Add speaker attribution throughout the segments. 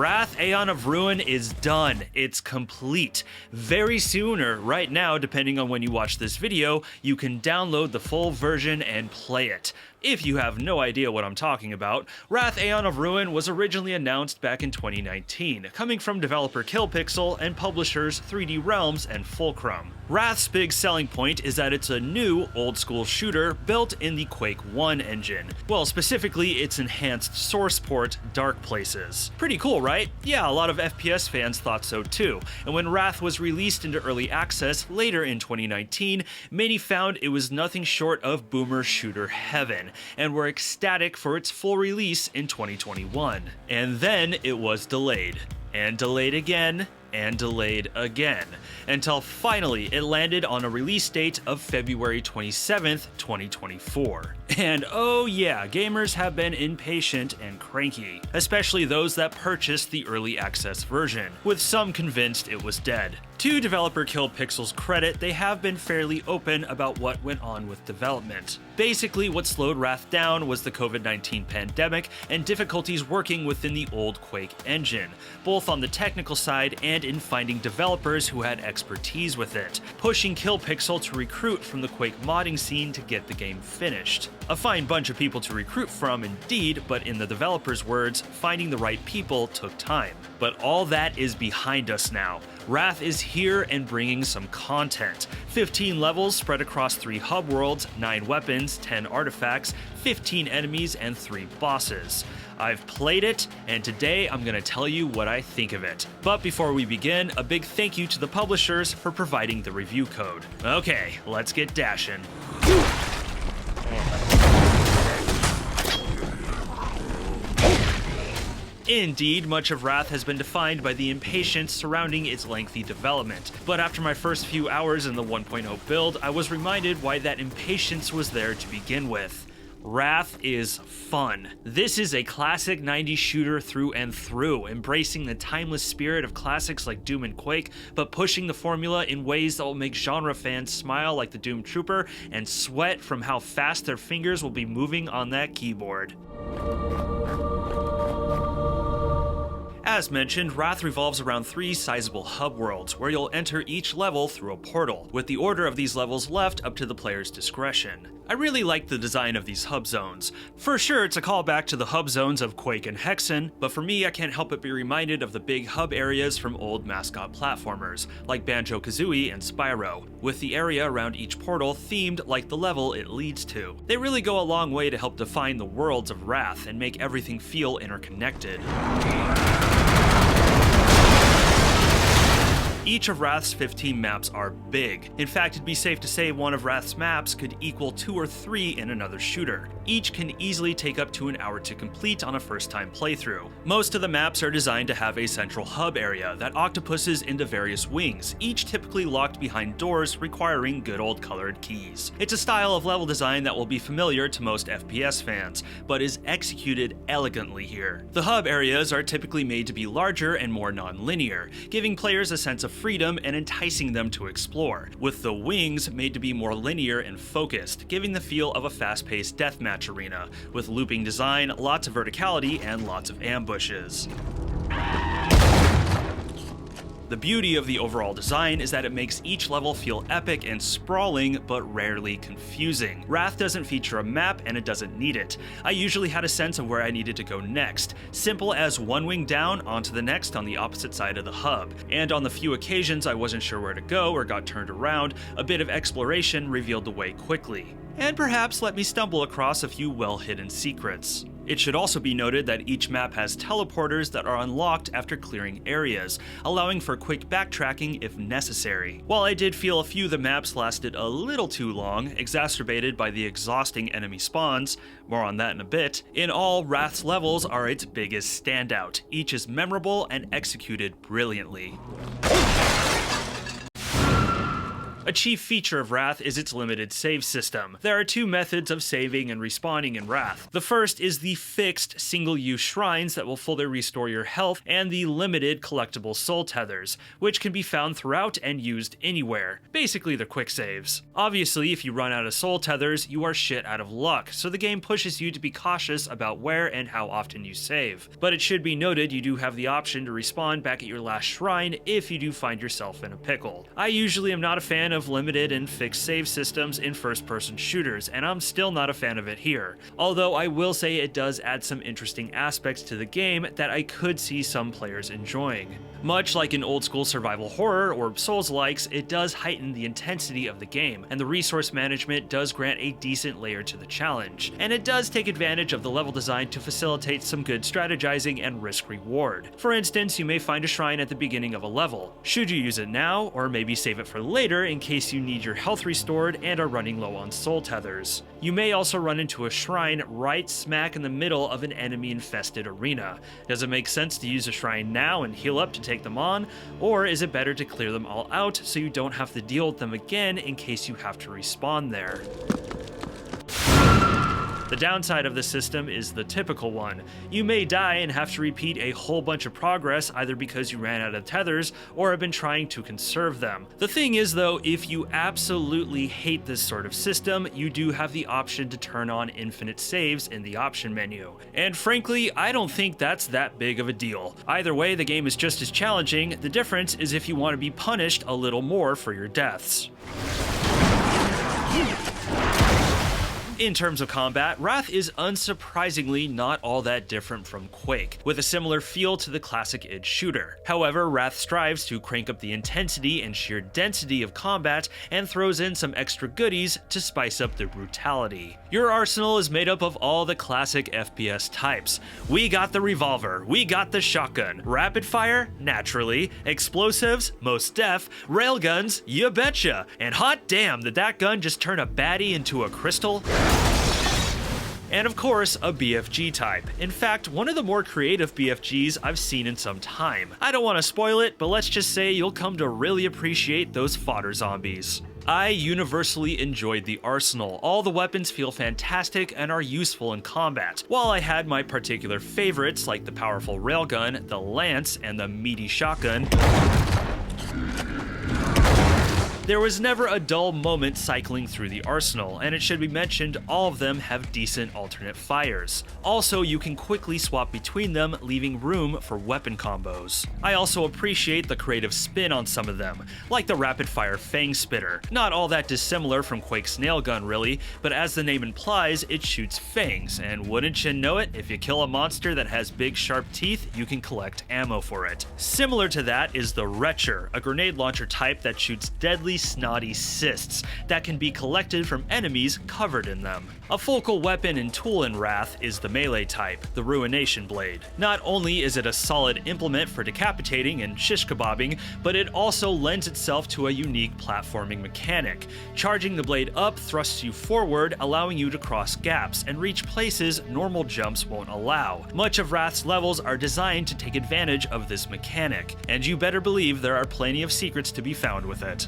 Speaker 1: Wrath Aeon of Ruin is done. It's complete. Very soon, or right now, depending on when you watch this video, you can download the full version and play it. If you have no idea what I'm talking about, Wrath Aeon of Ruin was originally announced back in 2019, coming from developer Killpixel and publishers 3D Realms and Fulqrum. Wrath's big selling point is that it's a new, old-school shooter built in the Quake 1 engine. Well, specifically, its enhanced source port, Dark Places. Pretty cool, right? Yeah, a lot of FPS fans thought so too, and when Wrath was released into early access later in 2019, many found it was nothing short of boomer shooter heaven, and were ecstatic for its full release in 2021. And then it was delayed, and delayed again, and delayed again, until finally it landed on a release date of February 27th, 2024. And oh yeah, gamers have been impatient and cranky, especially those that purchased the early access version, with some convinced it was dead. To developer Killpixel's credit, they have been fairly open about what went on with development. Basically, what slowed Wrath down was the COVID-19 pandemic and difficulties working within the old Quake engine, both on the technical side and in finding developers who had expertise with it, pushing Killpixel to recruit from the Quake modding scene to get the game finished. A fine bunch of people to recruit from indeed, but in the developers' words, finding the right people took time. But all that is behind us now. Wrath is here and bringing some content. 15 levels spread across 3 hub worlds, 9 weapons, 10 artifacts, 15 enemies, and 3 bosses. I've played it, and today I'm going to tell you what I think of it. But before we begin, a big thank you to the publishers for providing the review code. Okay, let's get dashing. Indeed, much of Wrath has been defined by the impatience surrounding its lengthy development, but after my first few hours in the 1.0 build, I was reminded why that impatience was there to begin with. Wrath is fun. This is a classic 90s shooter through and through, embracing the timeless spirit of classics like Doom and Quake, but pushing the formula in ways that will make genre fans smile like the Doom Trooper and sweat from how fast their fingers will be moving on that keyboard. As mentioned, Wrath revolves around 3 sizable hub worlds, where you'll enter each level through a portal, with the order of these levels left up to the player's discretion. I really like the design of these hub zones. For sure, it's a callback to the hub zones of Quake and Hexen, but for me, I can't help but be reminded of the big hub areas from old mascot platformers, like Banjo-Kazooie and Spyro, with the area around each portal themed like the level it leads to. They really go a long way to help define the worlds of Wrath and make everything feel interconnected. Each of Wrath's 15 maps are big. In fact, it'd be safe to say one of Wrath's maps could equal 2 or 3 in another shooter. Each can easily take up to an hour to complete on a first-time playthrough. Most of the maps are designed to have a central hub area that octopuses into various wings, each typically locked behind doors requiring good old colored keys. It's a style of level design that will be familiar to most FPS fans, but is executed elegantly here. The hub areas are typically made to be larger and more non-linear, giving players a sense of freedom and enticing them to explore, with the wings made to be more linear and focused, giving the feel of a fast-paced deathmatch arena, with looping design, lots of verticality, and lots of ambushes. The beauty of the overall design is that it makes each level feel epic and sprawling, but rarely confusing. Wrath doesn't feature a map, and it doesn't need it. I usually had a sense of where I needed to go next, simple as one wing down onto the next on the opposite side of the hub. And on the few occasions I wasn't sure where to go or got turned around, a bit of exploration revealed the way quickly, and perhaps let me stumble across a few well-hidden secrets. It should also be noted that each map has teleporters that are unlocked after clearing areas, allowing for quick backtracking if necessary. While I did feel a few of the maps lasted a little too long, exacerbated by the exhausting enemy spawns, more on that in a bit, in all, Wrath's levels are its biggest standout. Each is memorable and executed brilliantly. A chief feature of Wrath is its limited save system. There are two methods of saving and respawning in Wrath. The first is the fixed single-use shrines that will fully restore your health, and the limited collectible soul tethers, which can be found throughout and used anywhere. Basically, they're quick saves. Obviously, if you run out of soul tethers, you are shit out of luck, so the game pushes you to be cautious about where and how often you save. But it should be noted you do have the option to respawn back at your last shrine if you do find yourself in a pickle. I usually am not a fan of limited and fixed save systems in first-person shooters, and I'm still not a fan of it here. Although I will say it does add some interesting aspects to the game that I could see some players enjoying. Much like in old-school survival horror or Souls-likes, it does heighten the intensity of the game, and the resource management does grant a decent layer to the challenge. And it does take advantage of the level design to facilitate some good strategizing and risk-reward. For instance, you may find a shrine at the beginning of a level. Should you use it now, or maybe save it for later in case you need your health restored and are running low on soul tethers? You may also run into a shrine right smack in the middle of an enemy-infested arena. Does it make sense to use a shrine now and heal up to take them on, or is it better to clear them all out so you don't have to deal with them again in case you have to respawn there? The downside of the system is the typical one. You may die and have to repeat a whole bunch of progress either because you ran out of tethers or have been trying to conserve them. The thing is though, if you absolutely hate this sort of system, you do have the option to turn on infinite saves in the option menu. And frankly, I don't think that's that big of a deal. Either way, the game is just as challenging. The difference is if you want to be punished a little more for your deaths. In terms of combat, Wrath is unsurprisingly not all that different from Quake, with a similar feel to the classic id shooter. However, Wrath strives to crank up the intensity and sheer density of combat and throws in some extra goodies to spice up the brutality. Your arsenal is made up of all the classic FPS types. We got the revolver, we got the shotgun, rapid fire, naturally, explosives, most def, railguns, you betcha, and hot damn did that gun just turn a baddie into a crystal? And of course, a BFG type. In fact, one of the more creative BFGs I've seen in some time. I don't want to spoil it, but let's just say you'll come to really appreciate those fodder zombies. I universally enjoyed the arsenal. All the weapons feel fantastic and are useful in combat. While I had my particular favorites like the powerful railgun, the lance, and the meaty shotgun, there was never a dull moment cycling through the arsenal, and it should be mentioned all of them have decent alternate fires. Also, you can quickly swap between them, leaving room for weapon combos. I also appreciate the creative spin on some of them, like the rapid fire Fang Spitter. Not all that dissimilar from Quake's nail gun really, but as the name implies, it shoots fangs, and wouldn't you know it, if you kill a monster that has big sharp teeth, you can collect ammo for it. Similar to that is the Retcher, a grenade launcher type that shoots deadly snotty cysts that can be collected from enemies covered in them. A focal weapon and tool in Wrath is the melee type, the Ruination Blade. Not only is it a solid implement for decapitating and shish kebabbing, but it also lends itself to a unique platforming mechanic. Charging the blade up thrusts you forward, allowing you to cross gaps and reach places normal jumps won't allow. Much of Wrath's levels are designed to take advantage of this mechanic, and you better believe there are plenty of secrets to be found with it.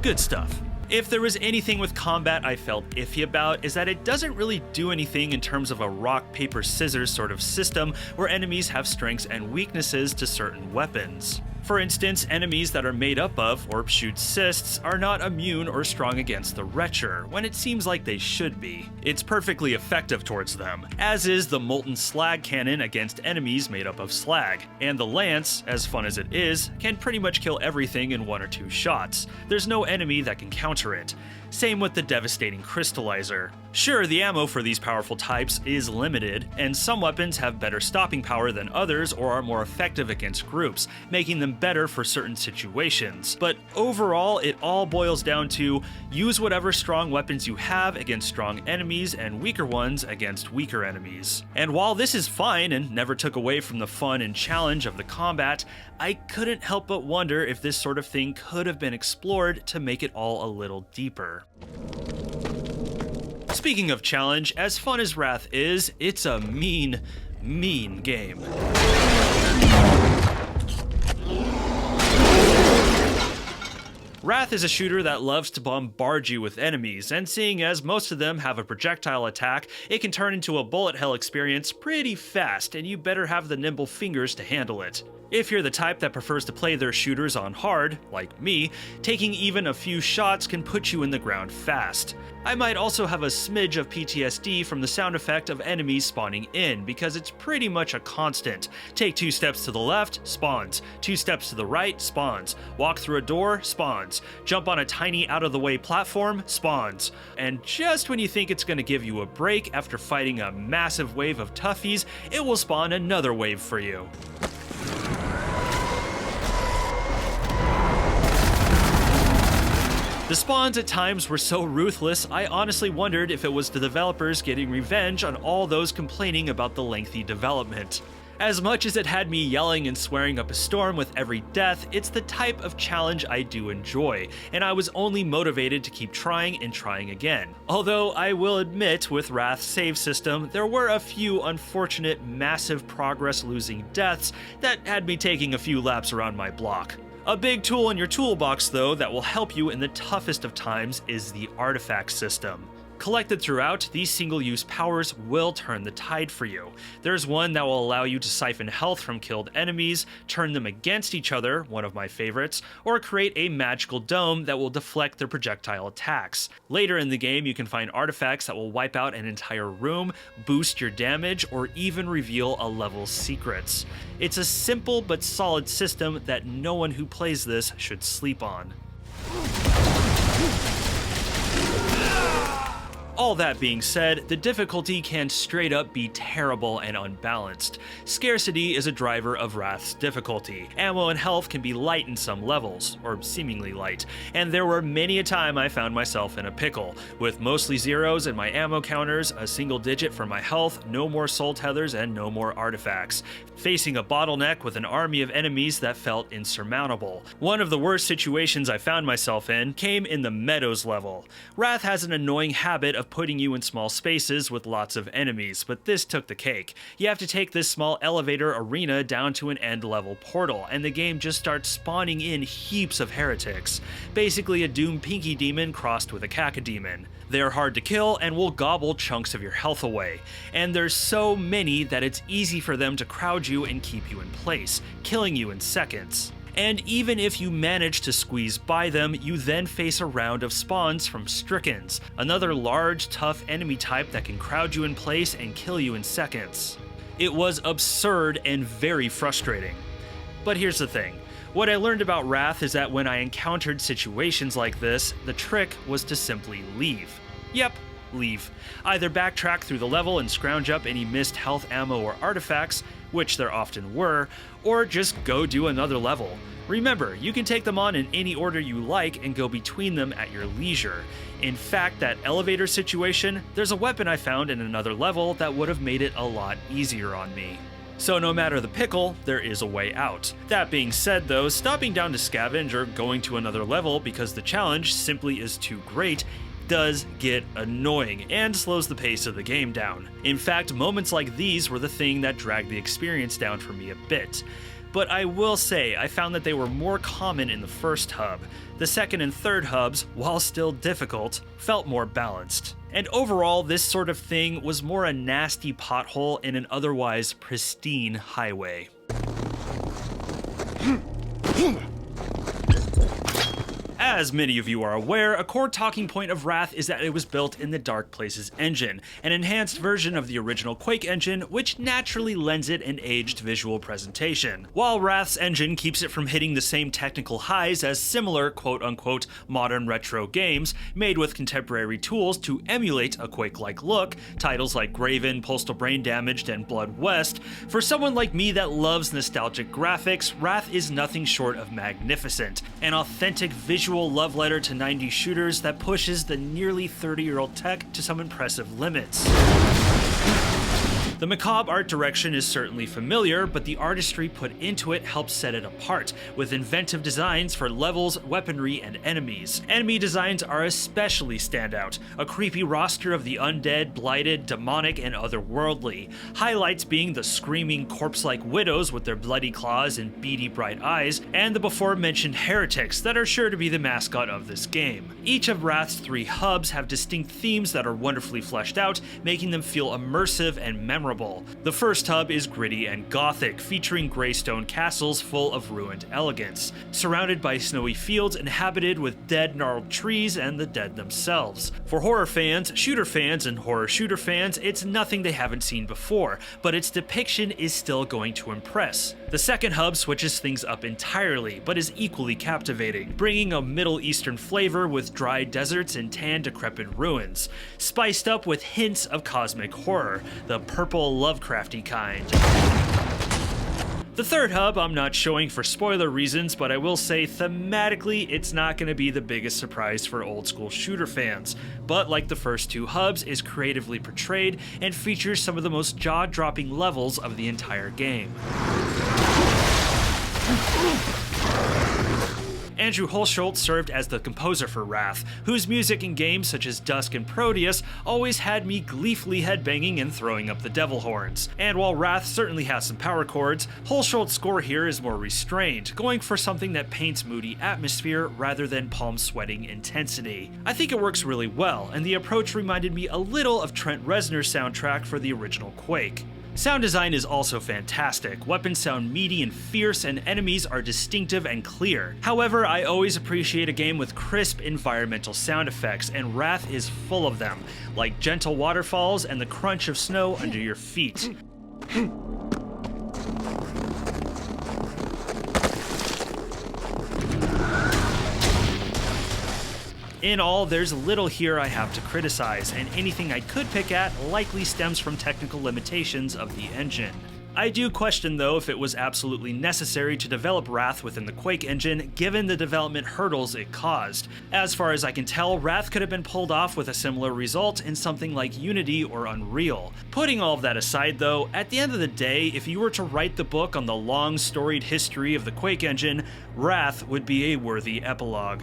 Speaker 1: Good stuff. If there was anything with combat I felt iffy about, is that it doesn't really do anything in terms of a rock, paper, scissors sort of system where enemies have strengths and weaknesses to certain weapons. For instance, enemies that are made up of, or shoot cysts, are not immune or strong against the Retcher, when it seems like they should be. It's perfectly effective towards them, as is the Molten Slag Cannon against enemies made up of slag. And the Lance, as fun as it is, can pretty much kill everything in 1 or 2 shots. There's no enemy that can counter it. Same with the devastating Crystallizer. Sure, the ammo for these powerful types is limited, and some weapons have better stopping power than others or are more effective against groups, making them better for certain situations. But overall, it all boils down to use whatever strong weapons you have against strong enemies and weaker ones against weaker enemies. And while this is fine and never took away from the fun and challenge of the combat, I couldn't help but wonder if this sort of thing could have been explored to make it all a little deeper. Speaking of challenge, as fun as Wrath is, it's a mean game. Wrath is a shooter that loves to bombard you with enemies, and seeing as most of them have a projectile attack, it can turn into a bullet hell experience pretty fast, and you better have the nimble fingers to handle it. If you're the type that prefers to play their shooters on hard, like me, taking even a few shots can put you in the ground fast. I might also have a smidge of PTSD from the sound effect of enemies spawning in, because it's pretty much a constant. Take 2 steps to the left, spawns. 2 steps to the right, spawns. Walk through a door, spawns. Jump on a tiny out-of-the-way platform, spawns. And just when you think it's going to give you a break after fighting a massive wave of toughies, it will spawn another wave for you. The spawns at times were so ruthless, I honestly wondered if it was the developers getting revenge on all those complaining about the lengthy development. As much as it had me yelling and swearing up a storm with every death, it's the type of challenge I do enjoy, and I was only motivated to keep trying and trying again. Although I will admit, with Wrath's save system, there were a few unfortunate, massive progress-losing deaths that had me taking a few laps around my block. A big tool in your toolbox, though, that will help you in the toughest of times is the artifact system. Collected throughout, these single-use powers will turn the tide for you. There's one that will allow you to siphon health from killed enemies, turn them against each other, one of my favorites, or create a magical dome that will deflect their projectile attacks. Later in the game, you can find artifacts that will wipe out an entire room, boost your damage, or even reveal a level's secrets. It's a simple but solid system that no one who plays this should sleep on. All that being said, the difficulty can straight up be terrible and unbalanced. Scarcity is a driver of Wrath's difficulty. Ammo and health can be light in some levels, or seemingly light, and there were many a time I found myself in a pickle, with mostly zeros in my ammo counters, a single digit for my health, no more soul tethers, and no more artifacts. Facing a bottleneck with an army of enemies that felt insurmountable. One of the worst situations I found myself in came in the Meadows level. Wrath has an annoying habit of putting you in small spaces with lots of enemies, but this took the cake. You have to take this small elevator arena down to an end-level portal, and the game just starts spawning in heaps of heretics. Basically a Doom Pinky Demon crossed with a Cacodemon. They're hard to kill and will gobble chunks of your health away. And there's so many that it's easy for them to crowd you and keep you in place, killing you in seconds. And even if you manage to squeeze by them, you then face a round of spawns from Strickens, another large, tough enemy type that can crowd you in place and kill you in seconds. It was absurd and very frustrating. But here's the thing. What I learned about Wrath is that when I encountered situations like this, the trick was to simply leave. Yep, leave. Either backtrack through the level and scrounge up any missed health, ammo, or artifacts, which there often were, or just go do another level. Remember, you can take them on in any order you like and go between them at your leisure. In fact, that elevator situation, there's a weapon I found in another level that would have made it a lot easier on me. So no matter the pickle, there is a way out. That being said though, stopping down to scavenge or going to another level because the challenge simply is too great does get annoying and slows the pace of the game down. In fact, moments like these were the thing that dragged the experience down for me a bit. But I will say, I found that they were more common in the first hub. The second and third hubs, while still difficult, felt more balanced. And overall, this sort of thing was more a nasty pothole in an otherwise pristine highway. As many of you are aware, a core talking point of Wrath is that it was built in the Dark Places engine, an enhanced version of the original Quake engine, which naturally lends it an aged visual presentation. While Wrath's engine keeps it from hitting the same technical highs as similar quote-unquote modern retro games made with contemporary tools to emulate a Quake-like look, titles like Graven, Postal Brain Damaged, and Blood West, for someone like me that loves nostalgic graphics, Wrath is nothing short of magnificent, an authentic visual love letter to 90s shooters that pushes the nearly 30-year-old tech to some impressive limits. The macabre art direction is certainly familiar, but the artistry put into it helps set it apart, with inventive designs for levels, weaponry, and enemies. Enemy designs are especially standout, a creepy roster of the undead, blighted, demonic, and otherworldly. Highlights being the screaming corpse-like widows with their bloody claws and beady bright eyes, and the before-mentioned heretics that are sure to be the mascot of this game. Each of Wrath's 3 hubs have distinct themes that are wonderfully fleshed out, making them feel immersive and memorable. The first hub is gritty and gothic, featuring gray stone castles full of ruined elegance, surrounded by snowy fields inhabited with dead gnarled trees and the dead themselves. For horror fans, shooter fans, and horror shooter fans, it's nothing they haven't seen before, but its depiction is still going to impress. The second hub switches things up entirely, but is equally captivating, bringing a Middle Eastern flavor with dry deserts and tan decrepit ruins, spiced up with hints of cosmic horror, the purple Lovecrafty kind. The third hub I'm not showing for spoiler reasons, but I will say thematically it's not going to be the biggest surprise for old school shooter fans, but like the first 2 hubs is creatively portrayed and features some of the most jaw-dropping levels of the entire game. Andrew Hulshult served as the composer for Wrath, whose music in games such as Dusk and Proteus always had me gleefully headbanging and throwing up the devil horns. And while Wrath certainly has some power chords, Hulshult's score here is more restrained, going for something that paints moody atmosphere rather than palm-sweating intensity. I think it works really well, and the approach reminded me a little of Trent Reznor's soundtrack for the original Quake. Sound design is also fantastic. Weapons sound meaty and fierce, and enemies are distinctive and clear. However, I always appreciate a game with crisp environmental sound effects, and Wrath is full of them, like gentle waterfalls and the crunch of snow under your feet. In all, there's little here I have to criticize, and anything I could pick at likely stems from technical limitations of the engine. I do question though if it was absolutely necessary to develop Wrath within the Quake engine given the development hurdles it caused. As far as I can tell, Wrath could have been pulled off with a similar result in something like Unity or Unreal. Putting all of that aside though, at the end of the day, if you were to write the book on the long storied history of the Quake engine, Wrath would be a worthy epilogue.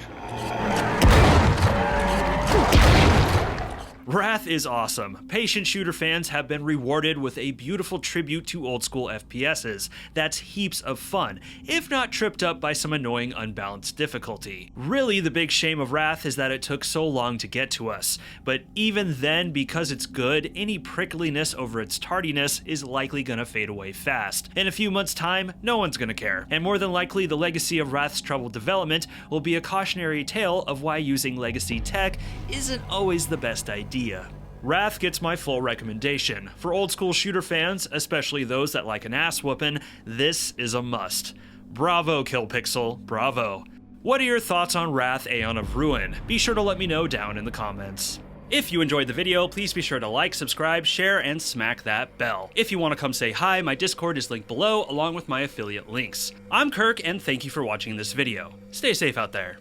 Speaker 1: Wrath is awesome. Patient shooter fans have been rewarded with a beautiful tribute to old school FPSs that's heaps of fun, if not tripped up by some annoying unbalanced difficulty. Really, the big shame of Wrath is that it took so long to get to us, but even then, because it's good, any prickliness over its tardiness is likely gonna fade away fast. In a few months' time, no one's gonna care, and more than likely the legacy of Wrath's troubled development will be a cautionary tale of why using legacy tech isn't always the best idea. Wrath gets my full recommendation. For old school shooter fans, especially those that like an ass whoopin', this is a must. Bravo, Killpixel, bravo. What are your thoughts on Wrath Aeon of Ruin? Be sure to let me know down in the comments. If you enjoyed the video, please be sure to like, subscribe, share, and smack that bell. If you want to come say hi, my Discord is linked below along with my affiliate links. I'm Kirk, and thank you for watching this video. Stay safe out there.